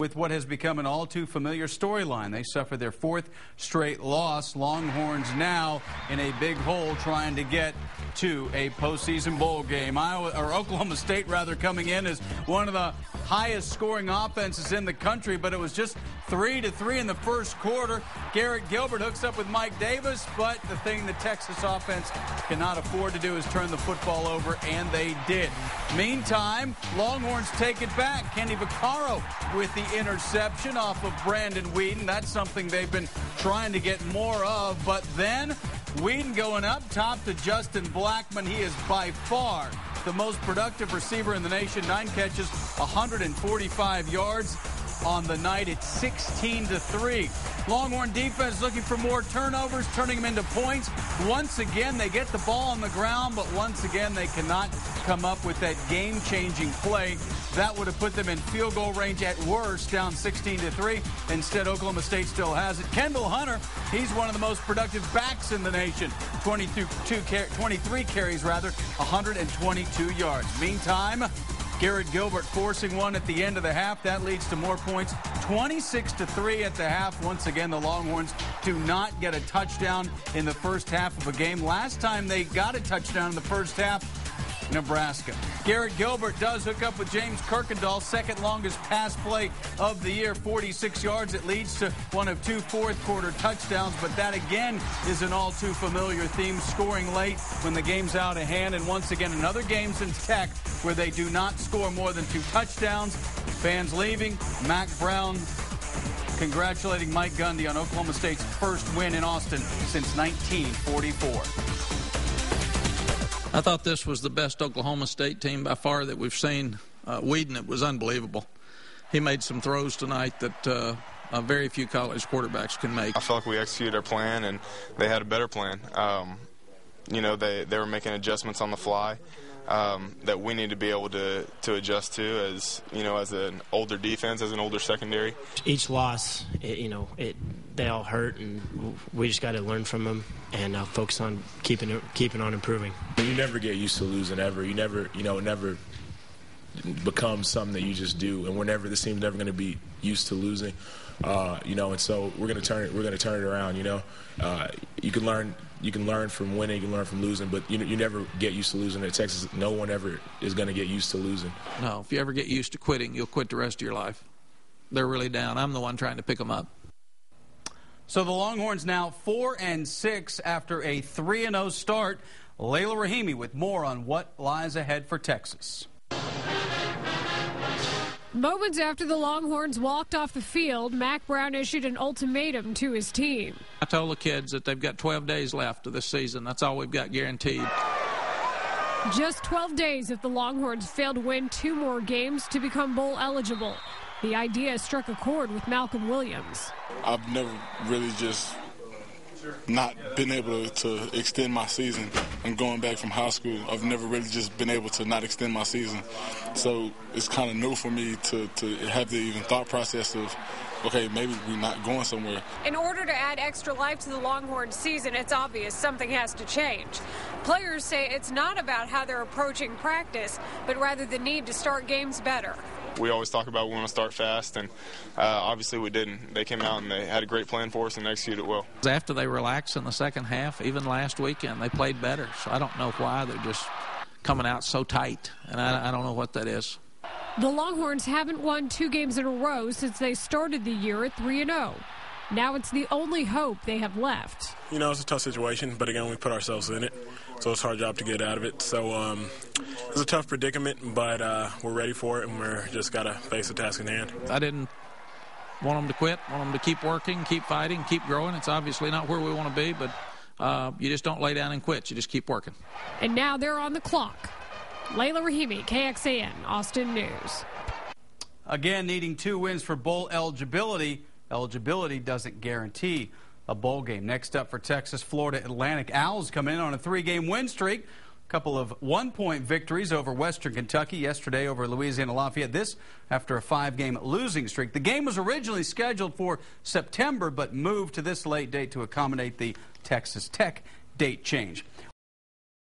With what has become an all-too-familiar storyline. They suffered their fourth straight loss. Longhorns now in a big hole trying to get to a postseason bowl game. Oklahoma State, coming in as one of the highest-scoring offenses in the country, but it was just 3-3 in the first quarter. Garrett Gilbert hooks up with Mike Davis, but the thing the Texas offense cannot afford to do is turn the football over, and they did. Meantime, Longhorns take it back. Kenny Vaccaro with the interception off of Brandon Whedon. That's something they've been trying to get more of. But then Whedon going up top to Justin Blackmon. He is by far the most productive receiver in the nation. 9 catches, 145 yards on the night. It's 16-3. Longhorn defense looking for more turnovers, turning them into points. Once again, they get the ball on the ground, but once again, they cannot come up with that game-changing play. That would have put them in field goal range at worst, down 16-3. Instead, Oklahoma State still has it. Kendall Hunter, he's one of the most productive backs in the nation. 23 carries, 122 yards. Meantime, Garrett Gilbert forcing one at the end of the half. That leads to more points. 26-3 at the half. Once again, the Longhorns do not get a touchdown in the first half of a game. Last time they got a touchdown in the first half, Nebraska. Garrett Gilbert does hook up with James Kirkendall, second longest pass play of the year, 46 yards. It leads to one of 2 fourth-quarter touchdowns, but that again is an all-too-familiar theme, scoring late when the game's out of hand. And once again, another game since Tech where they do not score more than 2 touchdowns. Fans leaving. Mac Brown congratulating Mike Gundy on Oklahoma State's first win in Austin since 1944. I thought this was the best Oklahoma State team by far that we've seen. Whedon, it was unbelievable. He made some throws tonight that very few college quarterbacks can make. I felt like we executed our plan, and they had a better plan. They were making adjustments on the fly that we need to be able to adjust to as an older defense, as an older secondary. Each loss, they all hurt, and we just got to learn from them and focus on keeping on improving. You never get used to losing ever. You never, it never becomes something that you just do, and this team's never going to be used to losing. And so we're going to turn it around. You can learn from winning, you can learn from losing, but you never get used to losing. At Texas, no one ever is going to get used to losing. No, if you ever get used to quitting, you'll quit the rest of your life. They're really down. I'm the one trying to pick them up. So the Longhorns now 4-6 after a 3-0 start. Layla Rahimi with more on what lies ahead for Texas. Moments after the Longhorns walked off the field, Mac Brown issued an ultimatum to his team. I told the kids that they've got 12 days left of this season. That's all we've got guaranteed. Just 12 days if the Longhorns fail to win 2 more games to become bowl eligible. The idea struck a chord with Malcolm Williams. I've never really just not been able to extend my season. And going back from high school, I've never really just been able to not extend my season. So it's kind of new for me to have the even thought process of, okay, maybe we're not going somewhere. In order to add extra life to the Longhorns season, it's obvious something has to change. Players say it's not about how they're approaching practice, but rather the need to start games better. We always talk about we want to start fast, and obviously we didn't. They came out and they had a great plan for us and executed it well. After they relaxed in the second half, even last weekend, they played better. So I don't know why they're just coming out so tight, and I don't know what that is. The Longhorns haven't won 2 games in a row since they started the year at 3-0. Now it's the only hope they have left. It's a tough situation, but again, we put ourselves in it, so it's our job to get out of it. So it's a tough predicament, but we're ready for it, and we're just got to face the task in hand. I didn't want them to quit, want them to keep working, keep fighting, keep growing. It's obviously not where we want to be, but you just don't lay down and quit. You just keep working. And now they're on the clock. Layla Rahimi, KXAN, Austin News. Again, needing 2 wins for bowl eligibility. Eligibility doesn't guarantee a bowl game. Next up for Texas, Florida Atlantic Owls come in on a 3-game win streak. A couple of 1-point victories over Western Kentucky yesterday, over Louisiana Lafayette. This after a 5-game losing streak. The game was originally scheduled for September, but moved to this late date to accommodate the Texas Tech date change.